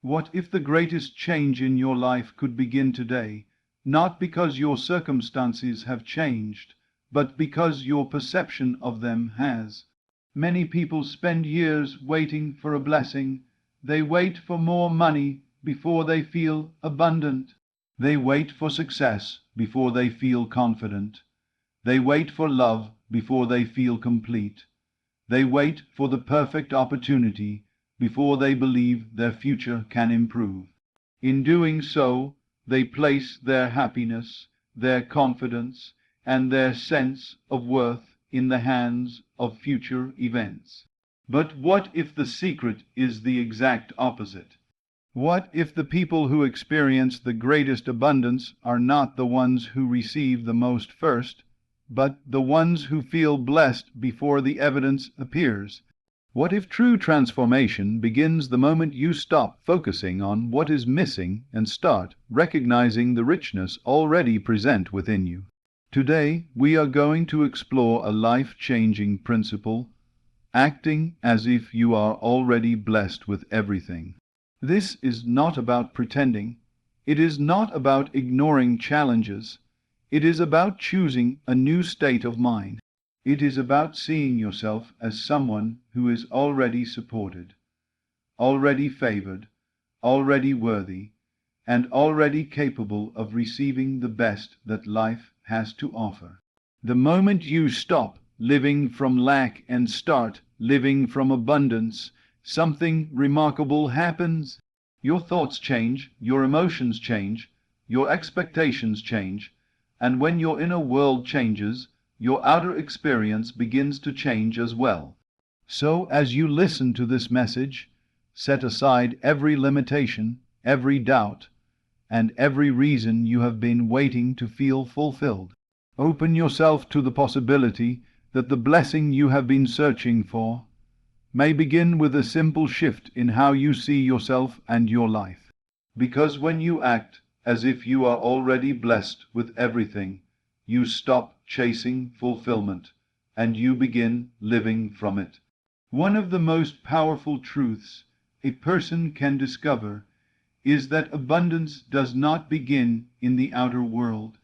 What if the greatest change in your life could begin today, not because your circumstances have changed, but because your perception of them has? Many people spend years waiting for a blessing. They wait for more money before they feel abundant. They wait for success before they feel confident. They wait for love before they feel complete. They wait for the perfect opportunity before they believe their future can improve. In doing so, they place their happiness, their confidence, and their sense of worth in the hands of future events. But what if the secret is the exact opposite? What if the people who experience the greatest abundance are not the ones who receive the most first, but the ones who feel blessed before the evidence appears? What if true transformation begins the moment you stop focusing on what is missing and start recognizing the richness already present within you? Today, we are going to explore a life-changing principle, acting as if you are already blessed with everything. This is not about pretending. It is not about ignoring challenges. It is about choosing a new state of mind. It is about seeing yourself as someone who is already supported, already favored, already worthy, and already capable of receiving the best that life has to offer. The moment you stop living from lack and start living from abundance, something remarkable happens. Your thoughts change, your emotions change, your expectations change, and when your inner world changes, your outer experience begins to change as well. So, as you listen to this message, set aside every limitation, every doubt, and every reason you have been waiting to feel fulfilled. Open yourself to the possibility that the blessing you have been searching for may begin with a simple shift in how you see yourself and your life. Because when you act as if you are already blessed with everything, you stop chasing fulfillment and you begin living from it. One of the most powerful truths a person can discover is that abundance does not begin in the outer world.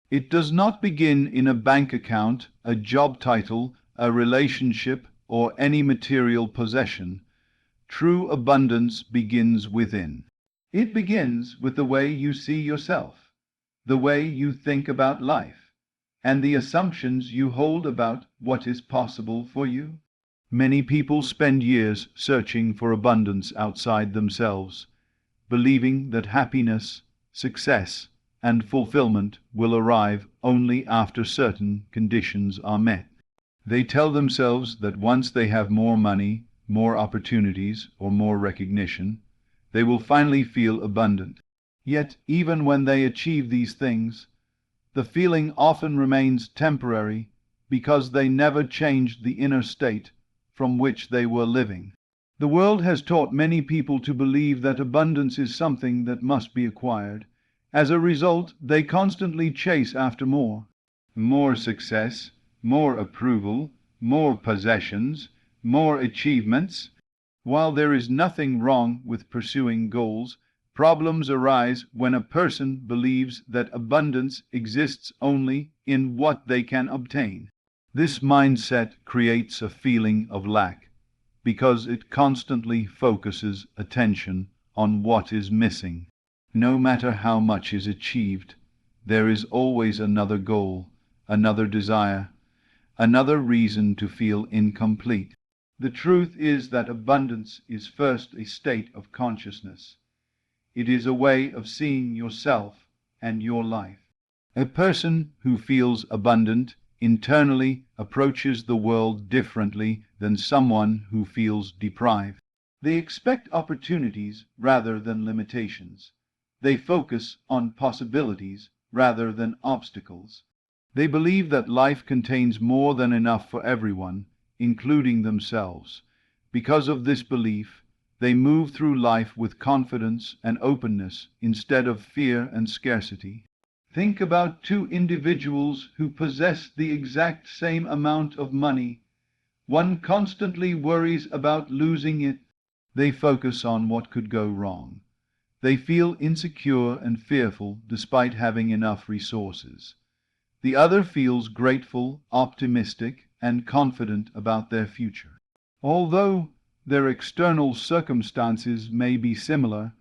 It does not begin in a bank account, a job title, a relationship, or any material possession. True abundance begins within. It begins with the way you see yourself, the way you think about life, and the assumptions you hold about what is possible for you. Many people spend years searching for abundance outside themselves, believing that happiness, success, and fulfillment will arrive only after certain conditions are met. They tell themselves that once they have more money, more opportunities, or more recognition, they will finally feel abundant. Yet, even when they achieve these things, the feeling often remains temporary because they never changed the inner state from which they were living. The world has taught many people to believe that abundance is something that must be acquired. As a result, they constantly chase after more. More success, more approval, more possessions, more achievements. While there is nothing wrong with pursuing goals, problems arise when a person believes that abundance exists only in what they can obtain. This mindset creates a feeling of lack because it constantly focuses attention on what is missing. No matter how much is achieved, there is always another goal, another desire, another reason to feel incomplete. The truth is that abundance is first a state of consciousness. It is a way of seeing yourself and your life. A person who feels abundant internally approaches the world differently than someone who feels deprived. They expect opportunities rather than limitations. They focus on possibilities rather than obstacles. They believe that life contains more than enough for everyone, including themselves. Because of this belief, they move through life with confidence and openness instead of fear and scarcity. Think about two individuals who possess the exact same amount of money. One constantly worries about losing it. They focus on what could go wrong. They feel insecure and fearful despite having enough resources. The other feels grateful, optimistic, and confident about their future. Although their external circumstances may be similar,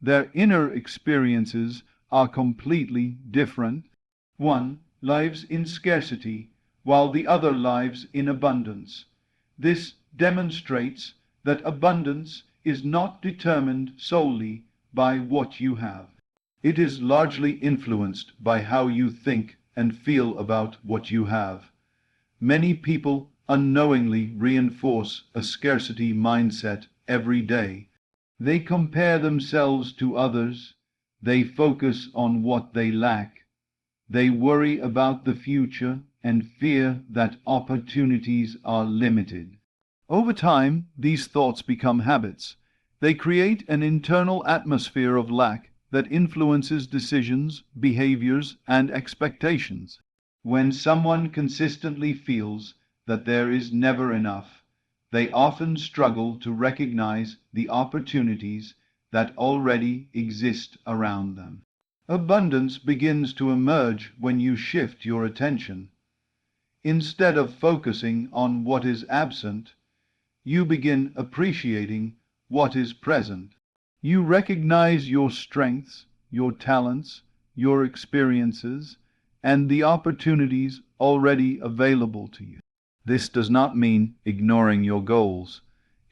their inner experiences are completely different. One lives in scarcity, while the other lives in abundance. This demonstrates that abundance is not determined solely by what you have. It is largely influenced by how you think and feel about what you have. Many people unknowingly reinforce a scarcity mindset every day. They compare themselves to others. They focus on what they lack. They worry about the future and fear that opportunities are limited. Over time, these thoughts become habits. They create an internal atmosphere of lack that influences decisions, behaviors, and expectations. When someone consistently feels that there is never enough, they often struggle to recognize the opportunities that already exist around them. Abundance begins to emerge when you shift your attention. Instead of focusing on what is absent, you begin appreciating what is present. You recognize your strengths, your talents, your experiences, and the opportunities already available to you. This does not mean ignoring your goals.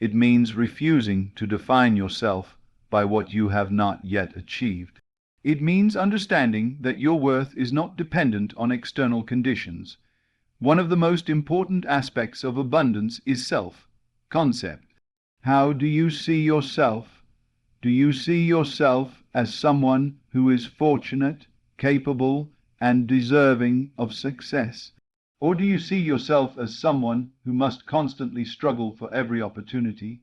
It means refusing to define yourself by what you have not yet achieved. It means understanding that your worth is not dependent on external conditions. One of the most important aspects of abundance is self-concept. How do you see yourself? Do you see yourself as someone who is fortunate, capable, and deserving of success? Or do you see yourself as someone who must constantly struggle for every opportunity?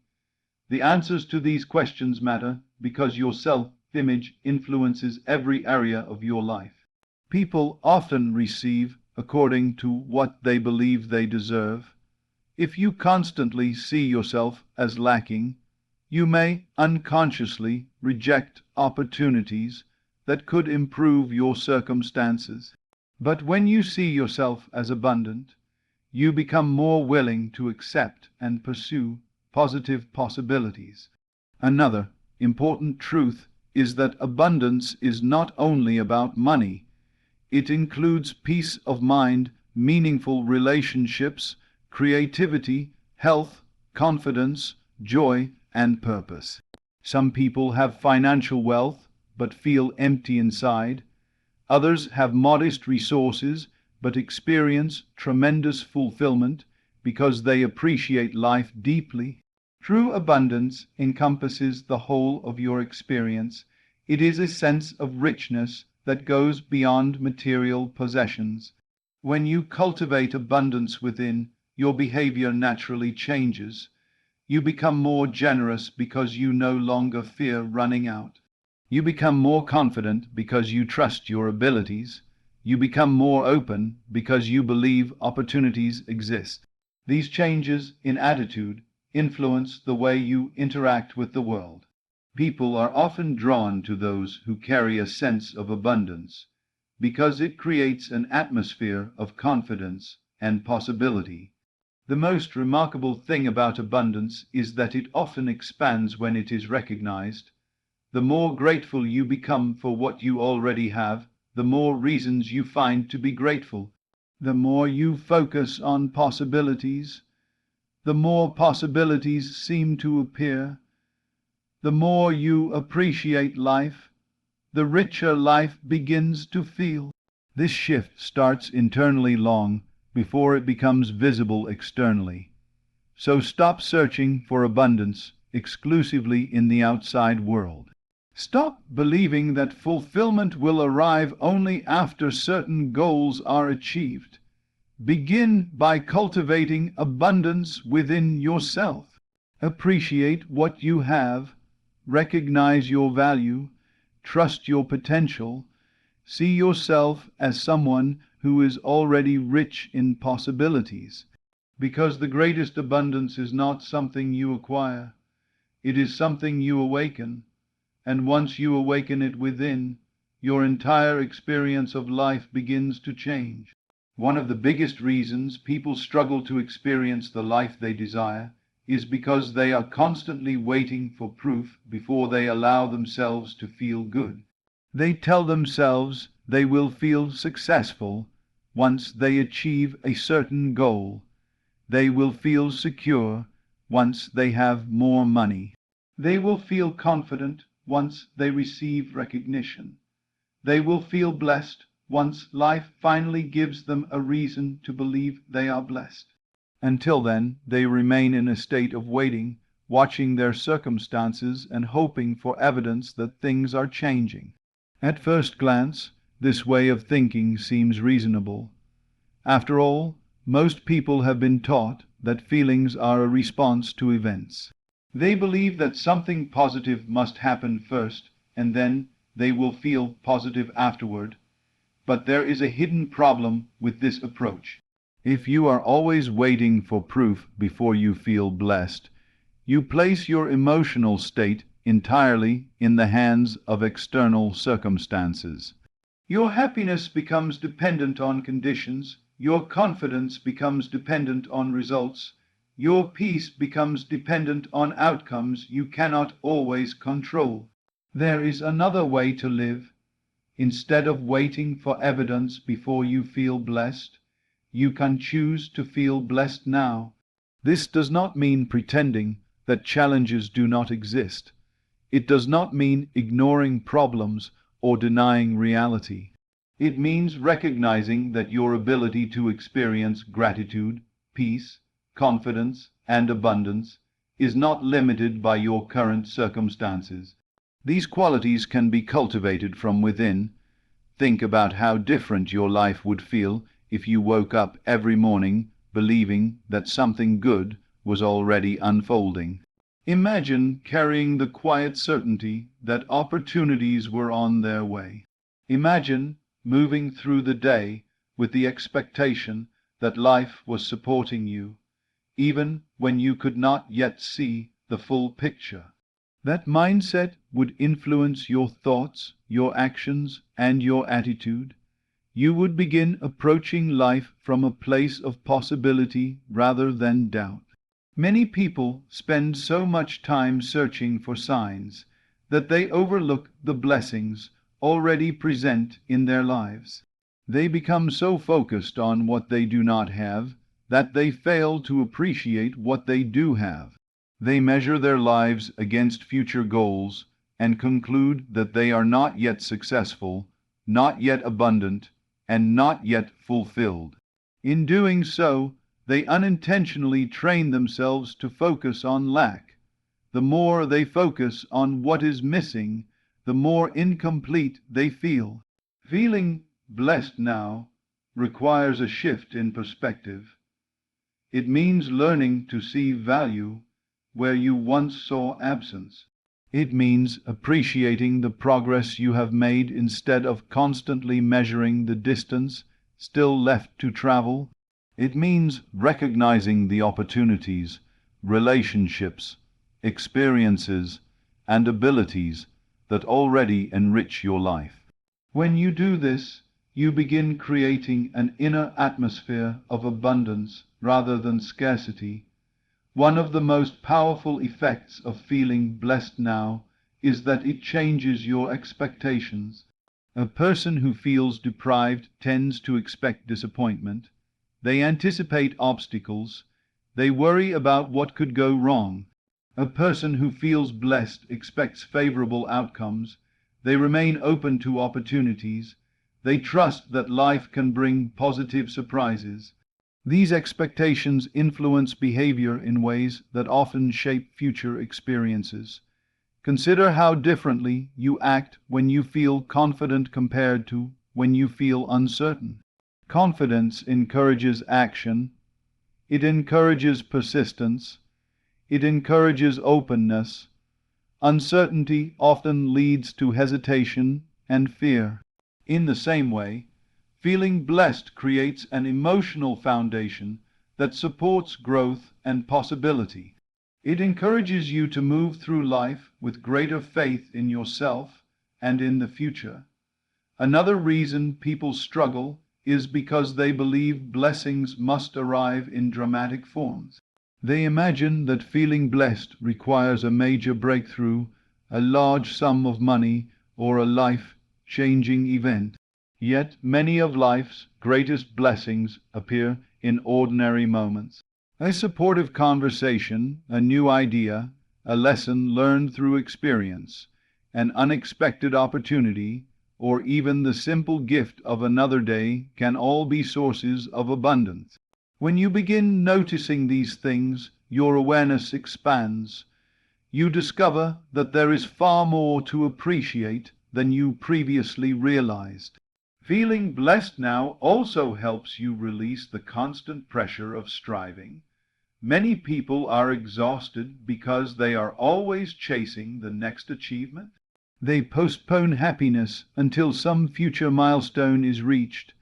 The answers to these questions matter because your self-image influences every area of your life. People often receive according to what they believe they deserve. If you constantly see yourself as lacking, you may unconsciously reject opportunities that could improve your circumstances. But when you see yourself as abundant, you become more willing to accept and pursue positive possibilities. Another important truth is that abundance is not only about money. It includes peace of mind, meaningful relationships, creativity, health, confidence, joy, and purpose. Some people have financial wealth but feel empty inside. Others have modest resources but experience tremendous fulfillment because they appreciate life deeply. True abundance encompasses the whole of your experience. It is a sense of richness that goes beyond material possessions. When you cultivate abundance within, your behavior naturally changes. You become more generous because you no longer fear running out. You become more confident because you trust your abilities. You become more open because you believe opportunities exist. These changes in attitude influence the way you interact with the world. People are often drawn to those who carry a sense of abundance because it creates an atmosphere of confidence and possibility. The most remarkable thing about abundance is that it often expands when it is recognized. The more grateful you become for what you already have, the more reasons you find to be grateful. The more you focus on possibilities, the more possibilities seem to appear. The more you appreciate life, the richer life begins to feel. This shift starts internally long before it becomes visible externally. So stop searching for abundance exclusively in the outside world. Stop believing that fulfillment will arrive only after certain goals are achieved. Begin by cultivating abundance within yourself. Appreciate what you have, recognize your value, trust your potential, see yourself as someone who is already rich in possibilities. Because the greatest abundance is not something you acquire, it is something you awaken. and once you awaken it within, your entire experience of life begins to change. One of the biggest reasons people struggle to experience the life they desire is because they are constantly waiting for proof before they allow themselves to feel good. They tell themselves they will feel successful once they achieve a certain goal. They will feel secure once they have more money. They will feel confident once they receive recognition. They will feel blessed once life finally gives them a reason to believe they are blessed. Until then, they remain in a state of waiting, watching their circumstances and hoping for evidence that things are changing. At first glance, this way of thinking seems reasonable. After all, most people have been taught that feelings are a response to events. They believe that something positive must happen first, and then they will feel positive afterward. But there is a hidden problem with this approach. If you are always waiting for proof before you feel blessed, you place your emotional state entirely in the hands of external circumstances. Your happiness becomes dependent on conditions, your confidence becomes dependent on results, your peace becomes dependent on outcomes you cannot always control. There is another way to live. Instead of waiting for evidence before you feel blessed, you can choose to feel blessed now. This does not mean pretending that challenges do not exist. It does not mean ignoring problems or denying reality. It means recognizing that your ability to experience gratitude, peace, confidence, and abundance is not limited by your current circumstances. These qualities can be cultivated from within. Think about how different your life would feel if you woke up every morning believing that something good was already unfolding. Imagine carrying the quiet certainty that opportunities were on their way. Imagine moving through the day with the expectation that life was supporting you, even when you could not yet see the full picture. That mindset would influence your thoughts, your actions, and your attitude. You would begin approaching life from a place of possibility rather than doubt. Many people spend so much time searching for signs that they overlook the blessings already present in their lives. They become so focused on what they do not have that they fail to appreciate what they do have. They measure their lives against future goals and conclude that they are not yet successful, not yet abundant, and not yet fulfilled. In doing so, they unintentionally train themselves to focus on lack. The more they focus on what is missing, the more incomplete they feel. Feeling blessed now requires a shift in perspective. It means learning to see value where you once saw absence. It means appreciating the progress you have made instead of constantly measuring the distance still left to travel. It means recognizing the opportunities, relationships, experiences, and abilities that already enrich your life. When you do this, you begin creating an inner atmosphere of abundance rather than scarcity. One of the most powerful effects of feeling blessed now is that it changes your expectations. A person who feels deprived tends to expect disappointment. They anticipate obstacles. They worry about what could go wrong. A person who feels blessed expects favorable outcomes. They remain open to opportunities. They trust that life can bring positive surprises. These expectations influence behavior in ways that often shape future experiences. Consider how differently you act when you feel confident compared to when you feel uncertain. Confidence encourages action. It encourages persistence. It encourages openness. Uncertainty often leads to hesitation and fear. In the same way, feeling blessed creates an emotional foundation that supports growth and possibility. It encourages you to move through life with greater faith in yourself and in the future. Another reason people struggle is because they believe blessings must arrive in dramatic forms. They imagine that feeling blessed requires a major breakthrough, a large sum of money, or a life-changing event. Yet many of life's greatest blessings appear in ordinary moments. A supportive conversation, a new idea, a lesson learned through experience, an unexpected opportunity, or even the simple gift of another day can all be sources of abundance. When you begin noticing these things, your awareness expands. You discover that there is far more to appreciate than you previously realized. Feeling blessed now also helps you release the constant pressure of striving. Many people are exhausted because they are always chasing the next achievement. They postpone happiness until some future milestone is reached.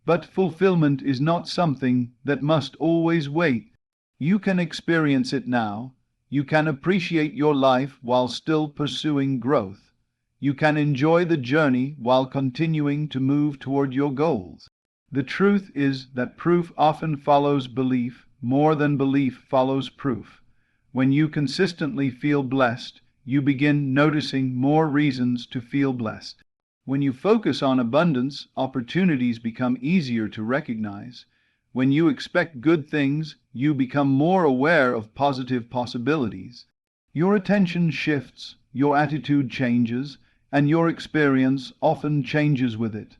But fulfillment is not something that must always wait. You can experience it now. You can appreciate your life while still pursuing growth. You can enjoy the journey while continuing to move toward your goals. The truth is that proof often follows belief more than belief follows proof. When you consistently feel blessed, you begin noticing more reasons to feel blessed. When you focus on abundance, opportunities become easier to recognize. When you expect good things, you become more aware of positive possibilities. Your attention shifts, your attitude changes, and your experience often changes with it.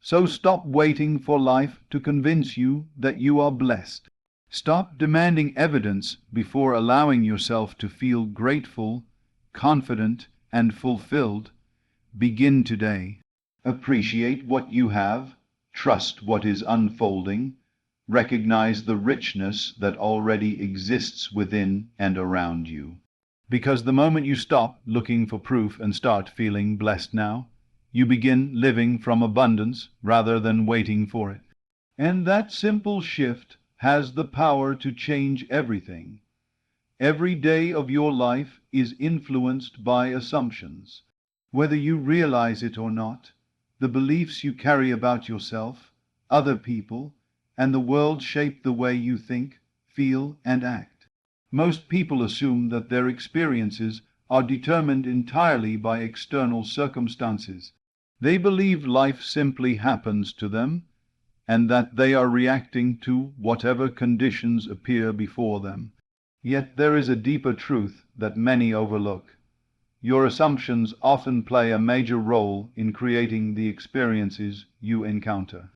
So stop waiting for life to convince you that you are blessed. Stop demanding evidence before allowing yourself to feel grateful, confident, and fulfilled. Begin today. Appreciate what you have, trust what is unfolding, recognize the richness that already exists within and around you. Because the moment you stop looking for proof and start feeling blessed now, you begin living from abundance rather than waiting for it. And that simple shift has the power to change everything. Every day of your life is influenced by assumptions. Whether you realize it or not, the beliefs you carry about yourself, other people, and the world shape the way you think, feel, and act. Most people assume that their experiences are determined entirely by external circumstances. They believe life simply happens to them, and that they are reacting to whatever conditions appear before them. Yet there is a deeper truth that many overlook. Your assumptions often play a major role in creating the experiences you encounter.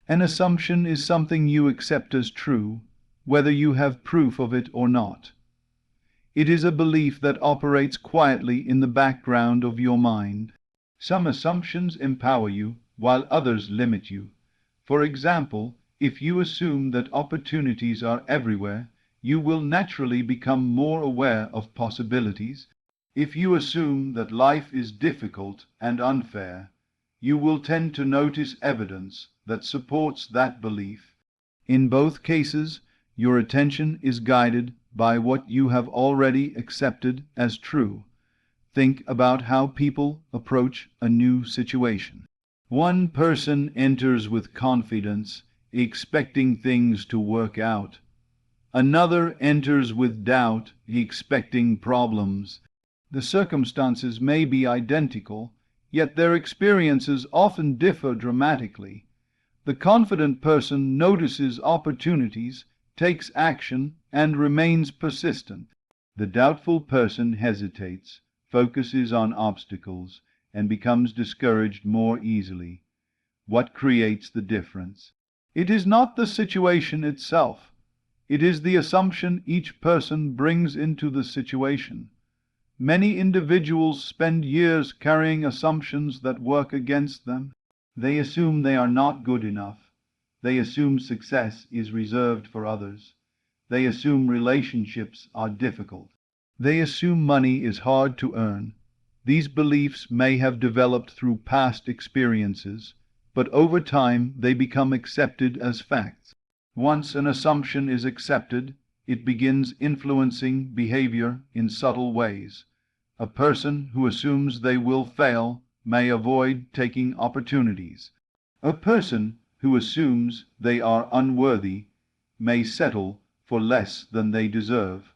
An assumption is something you accept as true, whether you have proof of it or not. It is a belief that operates quietly in the background of your mind. Some assumptions empower you, while others limit you. For example, if you assume that opportunities are everywhere, you will naturally become more aware of possibilities. If you assume that life is difficult and unfair, you will tend to notice evidence that supports that belief. In both cases, your attention is guided by what you have already accepted as true. Think about how people approach a new situation. One person enters with confidence, expecting things to work out. Another enters with doubt, expecting problems. The circumstances may be identical, yet their experiences often differ dramatically. The confident person notices opportunities, takes action, and remains persistent. The doubtful person hesitates, focuses on obstacles, and becomes discouraged more easily. What creates the difference? It is not the situation itself. It is the assumption each person brings into the situation. Many individuals spend years carrying assumptions that work against them. They assume they are not good enough. They assume success is reserved for others. They assume relationships are difficult. They assume money is hard to earn. These beliefs may have developed through past experiences, but over time they become accepted as facts. Once an assumption is accepted, it begins influencing behavior in subtle ways. A person who assumes they will fail may avoid taking opportunities. A person who assumes they are unworthy may settle for less than they deserve.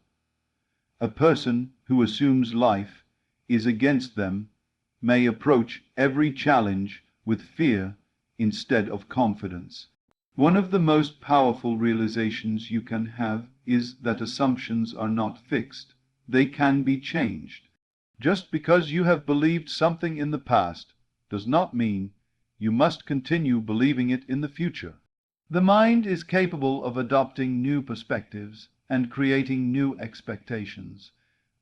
A person who assumes life is against them may approach every challenge with fear instead of confidence. One of the most powerful realizations you can have is that assumptions are not fixed. They can be changed. Just because you have believed something in the past does not mean you must continue believing it in the future. The mind is capable of adopting new perspectives and creating new expectations.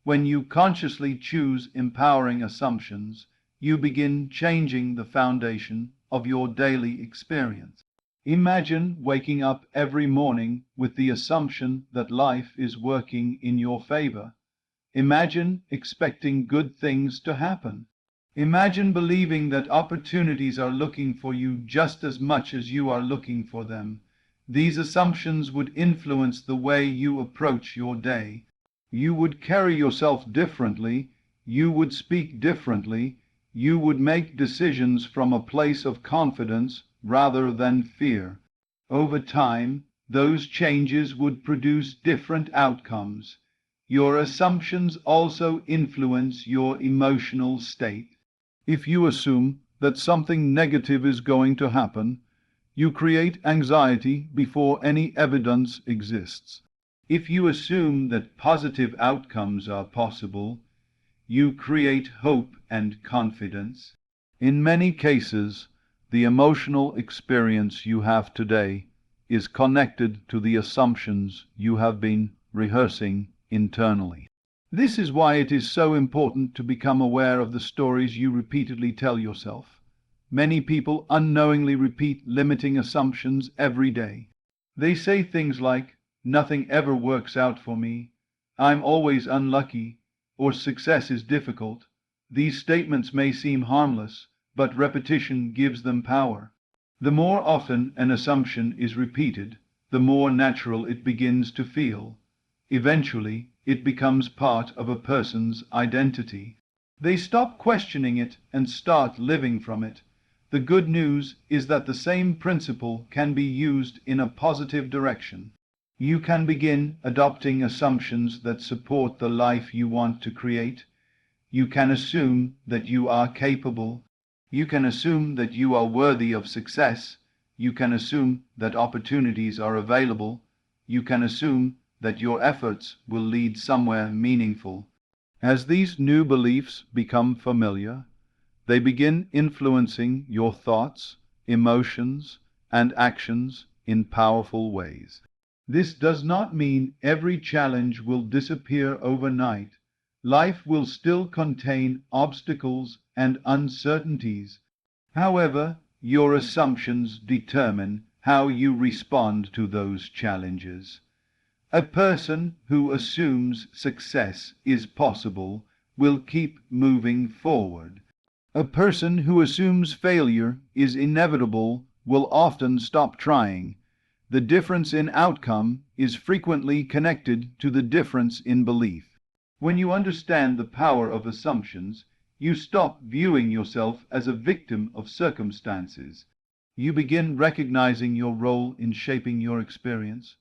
When you consciously choose empowering assumptions, you begin changing the foundation of your daily experience. Imagine waking up every morning with the assumption that life is working in your favor. Imagine expecting good things to happen. Imagine believing that opportunities are looking for you just as much as you are looking for them. These assumptions would influence the way you approach your day. You would carry yourself differently. You would speak differently. You would make decisions from a place of confidence rather than fear. Over time, those changes would produce different outcomes. Your assumptions also influence your emotional state. If you assume that something negative is going to happen, you create anxiety before any evidence exists. If you assume that positive outcomes are possible, you create hope and confidence. In many cases, the emotional experience you have today is connected to the assumptions you have been rehearsing internally. This is why it is so important to become aware of the stories you repeatedly tell yourself. Many people unknowingly repeat limiting assumptions every day. They say things like, "Nothing ever works out for me," "I'm always unlucky," or "Success is difficult." These statements may seem harmless, but repetition gives them power. The more often an assumption is repeated, the more natural it begins to feel. Eventually, it becomes part of a person's identity. They stop questioning it and start living from it. The good news is that the same principle can be used in a positive direction. You can begin adopting assumptions that support the life you want to create. You can assume that you are capable. You can assume that you are worthy of success. You can assume that opportunities are available. You can assume that your efforts will lead somewhere meaningful. As these new beliefs become familiar, they begin influencing your thoughts, emotions, and actions in powerful ways. This does not mean every challenge will disappear overnight. Life will still contain obstacles and uncertainties. However, your assumptions determine how you respond to those challenges. A person who assumes success is possible will keep moving forward. A person who assumes failure is inevitable will often stop trying. The difference in outcome is frequently connected to the difference in belief. When you understand the power of assumptions, you stop viewing yourself as a victim of circumstances. You begin recognizing your role in shaping your experience.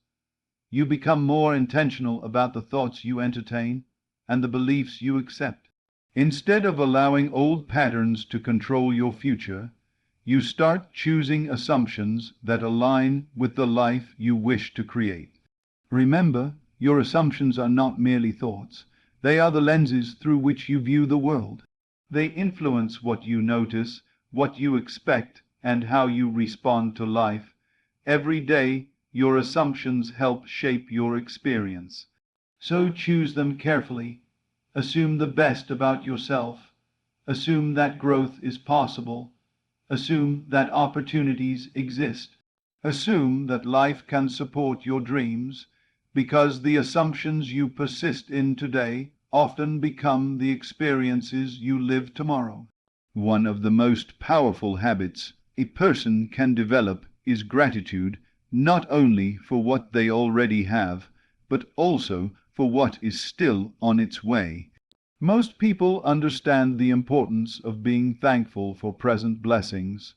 You become more intentional about the thoughts you entertain and the beliefs you accept. Instead of allowing old patterns to control your future, you start choosing assumptions that align with the life you wish to create. Remember, your assumptions are not merely thoughts. They are the lenses through which you view the world. They influence what you notice, what you expect, and how you respond to life. Every day, your assumptions help shape your experience. So choose them carefully. Assume the best about yourself. Assume that growth is possible. Assume that opportunities exist. Assume that life can support your dreams, because the assumptions you persist in today often become the experiences you live tomorrow. One of the most powerful habits a person can develop is gratitude, not only for what they already have, but also for what is still on its way. Most people understand the importance of being thankful for present blessings.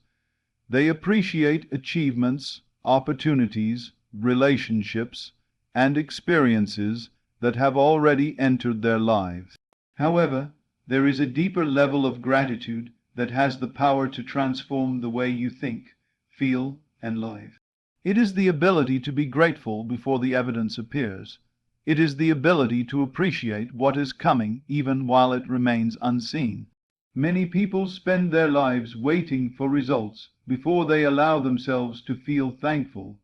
They appreciate achievements, opportunities, relationships, and experiences that have already entered their lives. However, there is a deeper level of gratitude that has the power to transform the way you think, feel, and live. It is the ability to be grateful before the evidence appears. It is the ability to appreciate what is coming even while it remains unseen. Many people spend their lives waiting for results before they allow themselves to feel thankful.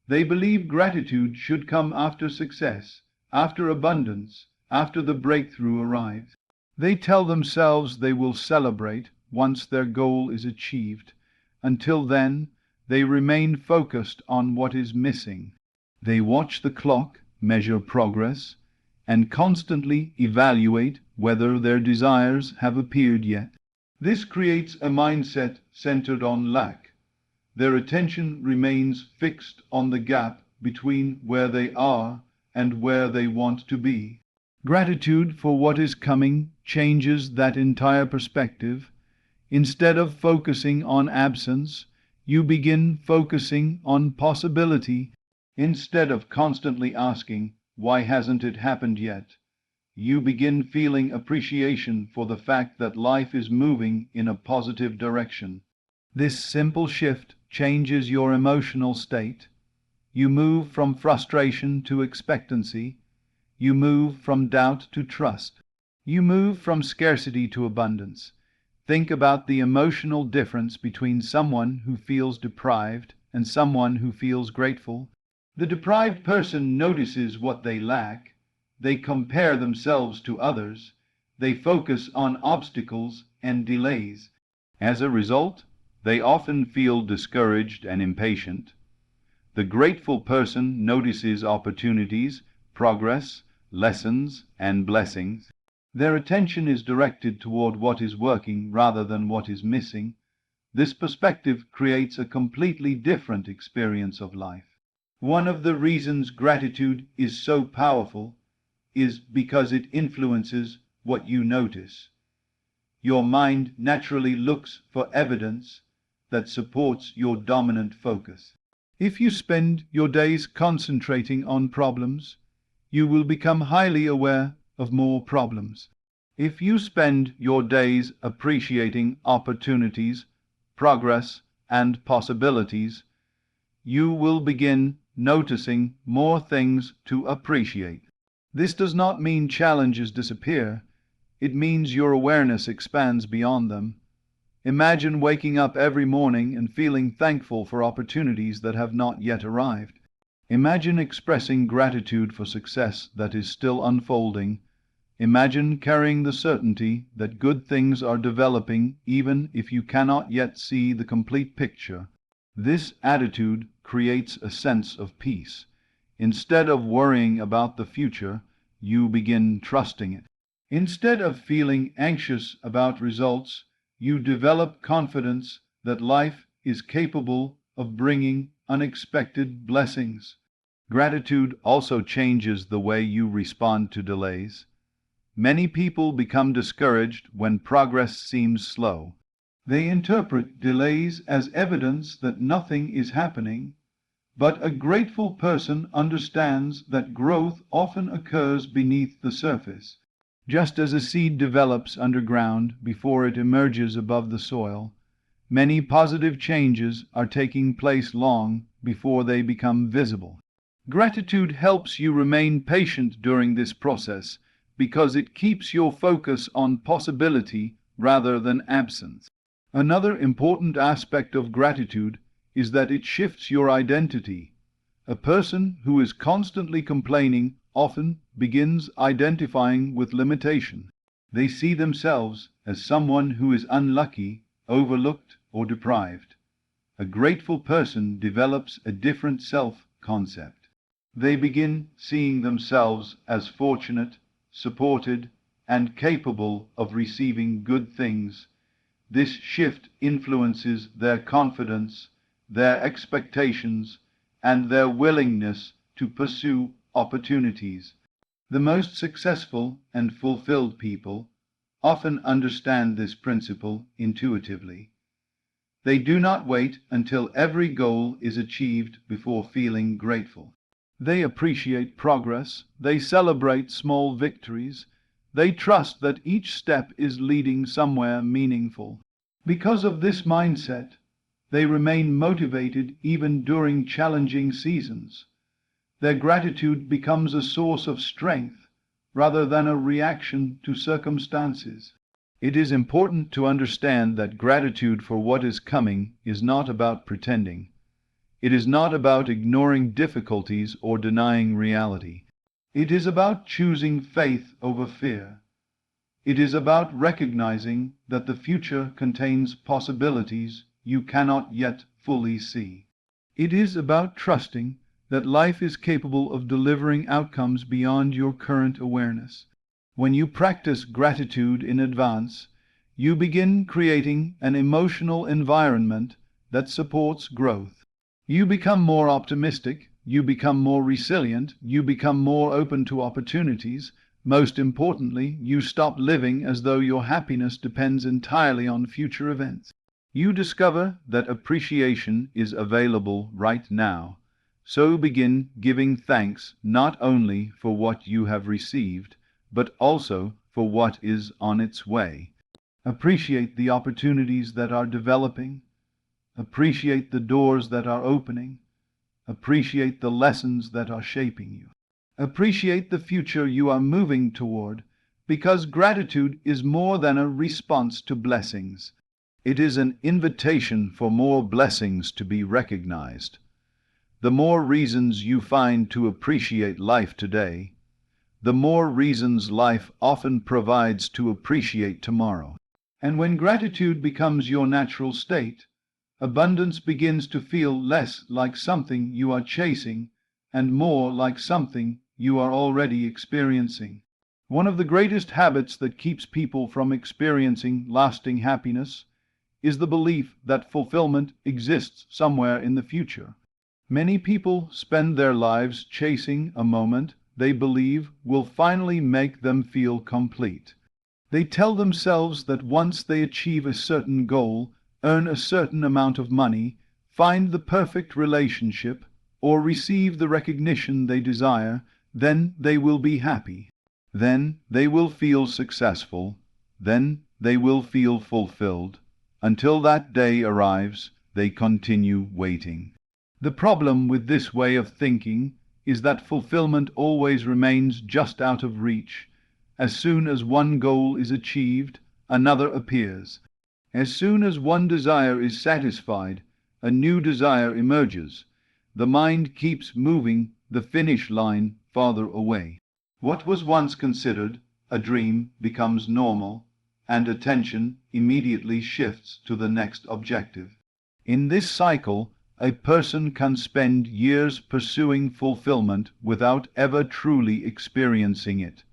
They believe gratitude should come after success, after abundance, after the breakthrough arrives. They tell themselves they will celebrate once their goal is achieved. Until then, they remain focused on what is missing. They watch the clock, measure progress, and constantly evaluate whether their desires have appeared yet. This creates a mindset centered on lack. Their attention remains fixed on the gap between where they are and where they want to be. Gratitude for what is coming changes that entire perspective. Instead of focusing on absence, you begin focusing on possibility. Instead of constantly asking, "Why hasn't it happened yet?" you begin feeling appreciation for the fact that life is moving in a positive direction. This simple shift changes your emotional state. You move from frustration to expectancy. You move from doubt to trust. You move from scarcity to abundance. Think about the emotional difference between someone who feels deprived and someone who feels grateful. The deprived person notices what they lack. They compare themselves to others. They focus on obstacles and delays. As a result, they often feel discouraged and impatient. The grateful person notices opportunities, progress, lessons, and blessings. Their attention is directed toward what is working rather than what is missing. This perspective creates a completely different experience of life. One of the reasons gratitude is so powerful is because it influences what you notice. Your mind naturally looks for evidence that supports your dominant focus. If you spend your days concentrating on problems, you will become highly aware of more problems. If you spend your days appreciating opportunities, progress, and possibilities, you will begin noticing more things to appreciate. This does not mean challenges disappear. It means your awareness expands beyond them. Imagine waking up every morning and feeling thankful for opportunities that have not yet arrived. Imagine expressing gratitude for success that is still unfolding. Imagine carrying the certainty that good things are developing even if you cannot yet see the complete picture. This attitude creates a sense of peace. Instead of worrying about the future, you begin trusting it. Instead of feeling anxious about results, you develop confidence that life is capable of bringing unexpected blessings. Gratitude also changes the way you respond to delays. Many people become discouraged when progress seems slow. They interpret delays as evidence that nothing is happening. But a grateful person understands that growth often occurs beneath the surface. Just as a seed develops underground before it emerges above the soil, many positive changes are taking place long before they become visible. Gratitude helps you remain patient during this process because it keeps your focus on possibility rather than absence. Another important aspect of gratitude is that it shifts your identity. A person who is constantly complaining often begins identifying with limitation. They see themselves as someone who is unlucky, overlooked, or deprived. A grateful person develops a different self-concept. They begin seeing themselves as fortunate, supported, and capable of receiving good things. This shift influences their confidence, their expectations, and their willingness to pursue opportunities. The most successful and fulfilled people often understand this principle intuitively. They do not wait until every goal is achieved before feeling grateful. They appreciate progress, they celebrate small victories, they trust that each step is leading somewhere meaningful. Because of this mindset, they remain motivated even during challenging seasons. Their gratitude becomes a source of strength rather than a reaction to circumstances. It is important to understand that gratitude for what is coming is not about pretending. It is not about ignoring difficulties or denying reality. It is about choosing faith over fear. It is about recognizing that the future contains possibilities you cannot yet fully see. It is about trusting that life is capable of delivering outcomes beyond your current awareness. When you practice gratitude in advance, you begin creating an emotional environment that supports growth. You become more optimistic, you become more resilient, you become more open to opportunities. Most importantly, you stop living as though your happiness depends entirely on future events. You discover that appreciation is available right now. So begin giving thanks not only for what you have received, but also for what is on its way. Appreciate the opportunities that are developing. Appreciate the doors that are opening. Appreciate the lessons that are shaping you. Appreciate the future you are moving toward, because gratitude is more than a response to blessings. It is an invitation for more blessings to be recognized. The more reasons you find to appreciate life today, the more reasons life often provides to appreciate tomorrow. And when gratitude becomes your natural state, abundance begins to feel less like something you are chasing and more like something you are already experiencing. One of the greatest habits that keeps people from experiencing lasting happiness is the belief that fulfillment exists somewhere in the future. Many people spend their lives chasing a moment they believe will finally make them feel complete. They tell themselves that once they achieve a certain goal, earn a certain amount of money, find the perfect relationship, or receive the recognition they desire, then they will be happy. Then they will feel successful. Then they will feel fulfilled. Until that day arrives, they continue waiting. The problem with this way of thinking is that fulfillment always remains just out of reach. As soon as one goal is achieved, another appears. As soon as one desire is satisfied, a new desire emerges. The mind keeps moving the finish line farther away. What was once considered a dream becomes normal, and attention immediately shifts to the next objective. In this cycle, a person can spend years pursuing fulfillment without ever truly experiencing it.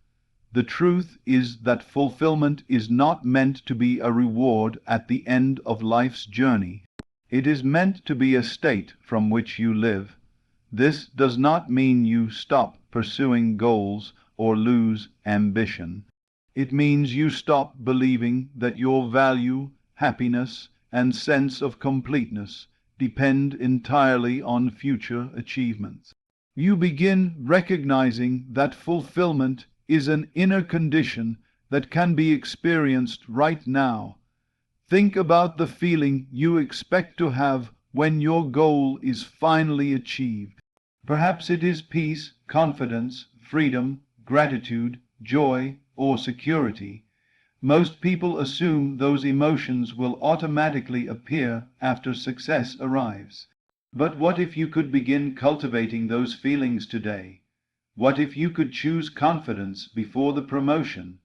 The truth is that fulfillment is not meant to be a reward at the end of life's journey. It is meant to be a state from which you live. This does not mean you stop pursuing goals or lose ambition. It means you stop believing that your value, happiness, and sense of completeness depend entirely on future achievements. You begin recognizing that fulfillment is an inner condition that can be experienced right now. Think about the feeling you expect to have when your goal is finally achieved. Perhaps it is peace, confidence, freedom, gratitude, joy, or security. Most people assume those emotions will automatically appear after success arrives. But what if you could begin cultivating those feelings today? What if you could choose confidence before the promotion,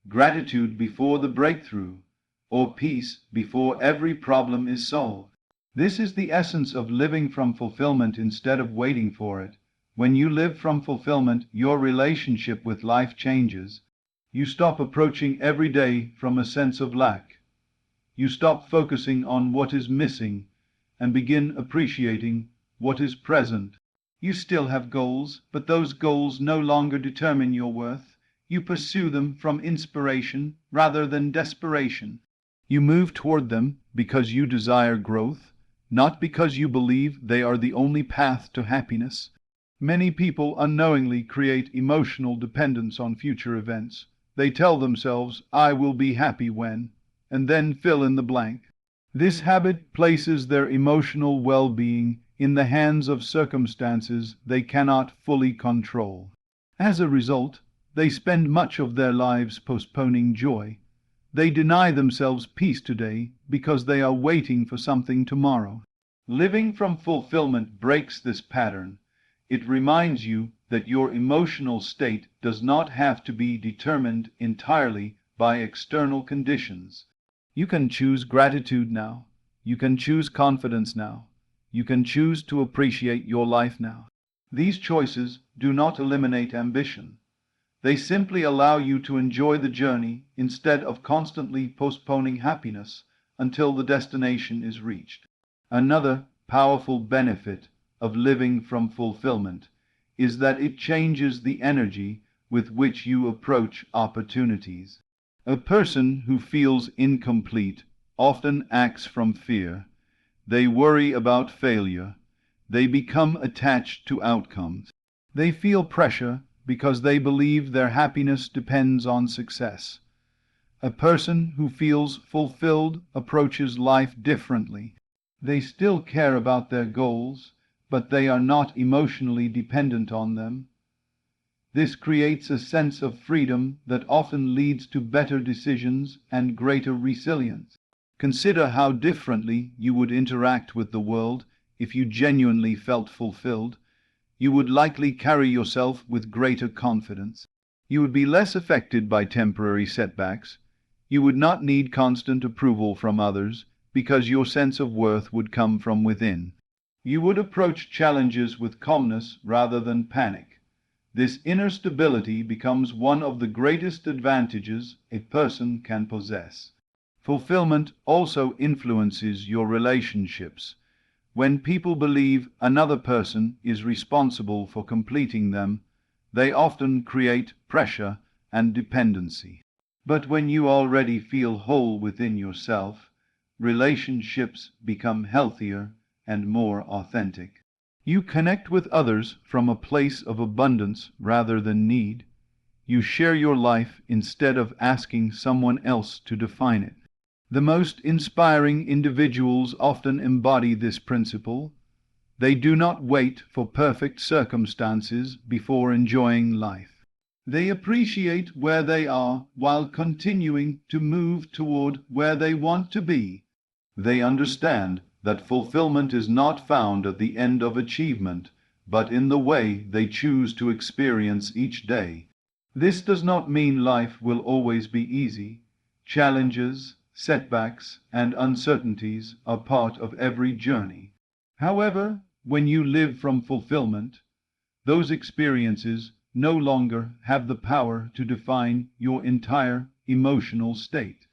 gratitude before the breakthrough, or peace before every problem is solved? This is the essence of living from fulfillment instead of waiting for it. When you live from fulfillment, your relationship with life changes. You stop approaching every day from a sense of lack. You stop focusing on what is missing and begin appreciating what is present. You still have goals, but those goals no longer determine your worth. You pursue them from inspiration rather than desperation. You move toward them because you desire growth, not because you believe they are the only path to happiness. Many people unknowingly create emotional dependence on future events. They tell themselves, "I will be happy when," and then fill in the blank. This habit places their emotional well-being in the hands of circumstances they cannot fully control. As a result, they spend much of their lives postponing joy. They deny themselves peace today because they are waiting for something tomorrow. Living from fulfillment breaks this pattern. It reminds you that your emotional state does not have to be determined entirely by external conditions. You can choose gratitude now. You can choose confidence now. You can choose to appreciate your life now. These choices do not eliminate ambition. They simply allow you to enjoy the journey instead of constantly postponing happiness until the destination is reached. Another powerful benefit of living from fulfillment is that it changes the energy with which you approach opportunities. A person who feels incomplete often acts from fear. They worry about failure. They become attached to outcomes. They feel pressure because they believe their happiness depends on success. A person who feels fulfilled approaches life differently. They still care about their goals, but they are not emotionally dependent on them. This creates a sense of freedom that often leads to better decisions and greater resilience. Consider how differently you would interact with the world if you genuinely felt fulfilled. You would likely carry yourself with greater confidence. You would be less affected by temporary setbacks. You would not need constant approval from others because your sense of worth would come from within. You would approach challenges with calmness rather than panic. This inner stability becomes one of the greatest advantages a person can possess. Fulfillment also influences your relationships. When people believe another person is responsible for completing them, they often create pressure and dependency. But when you already feel whole within yourself, relationships become healthier and more authentic. You connect with others from a place of abundance rather than need. You share your life instead of asking someone else to define it. The most inspiring individuals often embody this principle. They do not wait for perfect circumstances before enjoying life. They appreciate where they are while continuing to move toward where they want to be. They understand that fulfillment is not found at the end of achievement, but in the way they choose to experience each day. This does not mean life will always be easy. Challenges, setbacks, and uncertainties are part of every journey. However, when you live from fulfillment, those experiences no longer have the power to define your entire emotional state.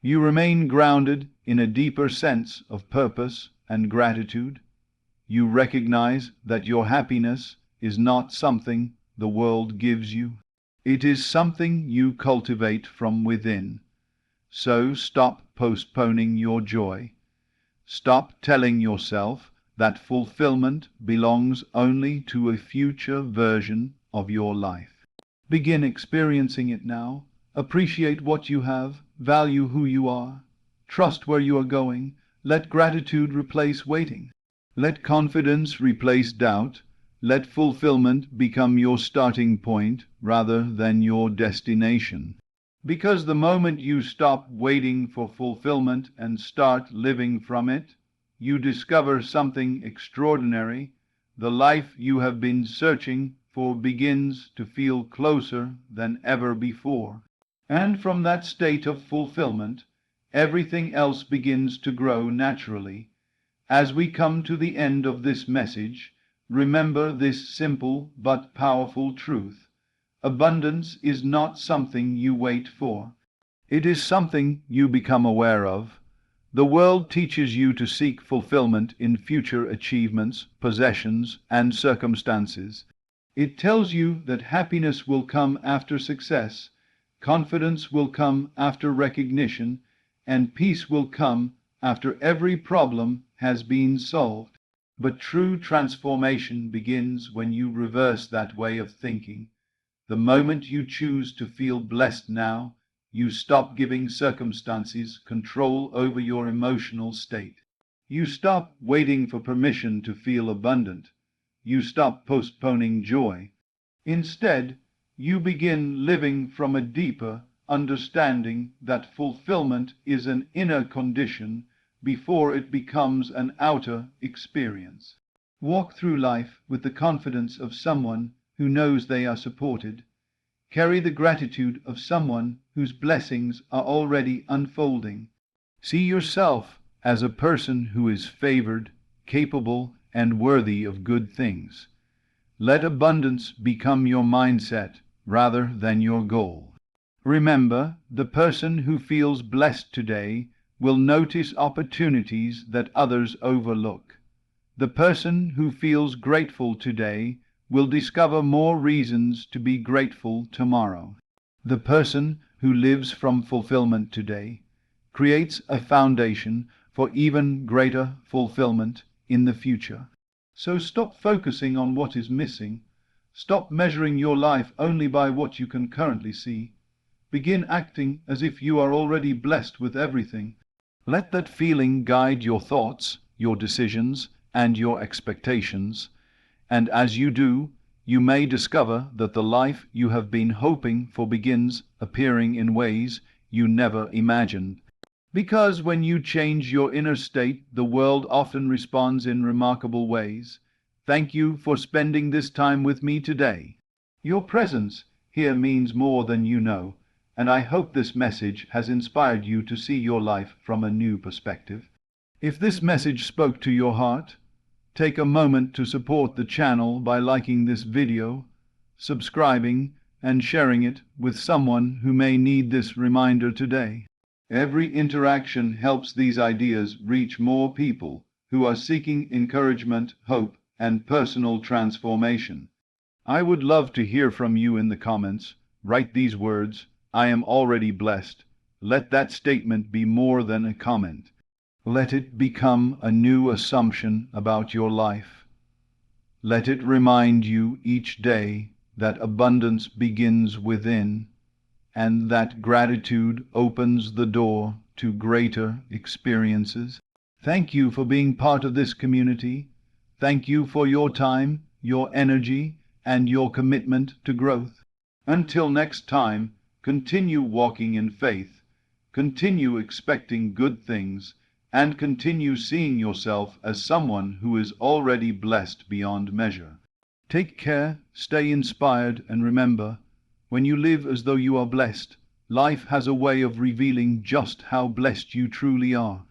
You remain grounded in a deeper sense of purpose and gratitude. You recognize that your happiness is not something the world gives you. It is something you cultivate from within. So stop postponing your joy. Stop telling yourself that fulfillment belongs only to a future version of your life. Begin experiencing it now. Appreciate what you have. Value who you are. Trust where you are going. Let gratitude replace waiting. Let confidence replace doubt. Let fulfillment become your starting point rather than your destination. Because the moment you stop waiting for fulfillment and start living from it, you discover something extraordinary. The life you have been searching for begins to feel closer than ever before. And from that state of fulfillment, everything else begins to grow naturally. As we come to the end of this message, remember this simple but powerful truth. Abundance is not something you wait for. It is something you become aware of. The world teaches you to seek fulfillment in future achievements, possessions, and circumstances. It tells you that happiness will come after success, confidence will come after recognition, and peace will come after every problem has been solved. But true transformation begins when you reverse that way of thinking. The moment you choose to feel blessed now, you stop giving circumstances control over your emotional state. You stop waiting for permission to feel abundant. You stop postponing joy. Instead, you begin living from a deeper understanding that fulfillment is an inner condition before it becomes an outer experience. Walk through life with the confidence of someone who knows they are supported. Carry the gratitude of someone whose blessings are already unfolding. See yourself as a person who is favored, capable, and worthy of good things. Let abundance become your mindset rather than your goal. Remember, the person who feels blessed today will notice opportunities that others overlook. The person who feels grateful today will discover more reasons to be grateful tomorrow. The person who lives from fulfillment today creates a foundation for even greater fulfillment in the future. So stop focusing on what is missing. Stop measuring your life only by what you can currently see. Begin acting as if you are already blessed with everything. Let that feeling guide your thoughts, your decisions, and your expectations. And as you do, you may discover that the life you have been hoping for begins appearing in ways you never imagined. Because when you change your inner state, the world often responds in remarkable ways. Thank you for spending this time with me today. Your presence here means more than you know, and I hope this message has inspired you to see your life from a new perspective. If this message spoke to your heart, take a moment to support the channel by liking this video, subscribing, and sharing it with someone who may need this reminder today. Every interaction helps these ideas reach more people who are seeking encouragement, hope, and personal transformation. I would love to hear from you in the comments. Write these words, "I am already blessed." Let that statement be more than a comment. Let it become a new assumption about your life. Let it remind you each day that abundance begins within, and that gratitude opens the door to greater experiences. Thank you for being part of this community. Thank you for your time, your energy, and your commitment to growth. Until next time, continue walking in faith, continue expecting good things, and continue seeing yourself as someone who is already blessed beyond measure. Take care, stay inspired, and remember, when you live as though you are blessed, life has a way of revealing just how blessed you truly are.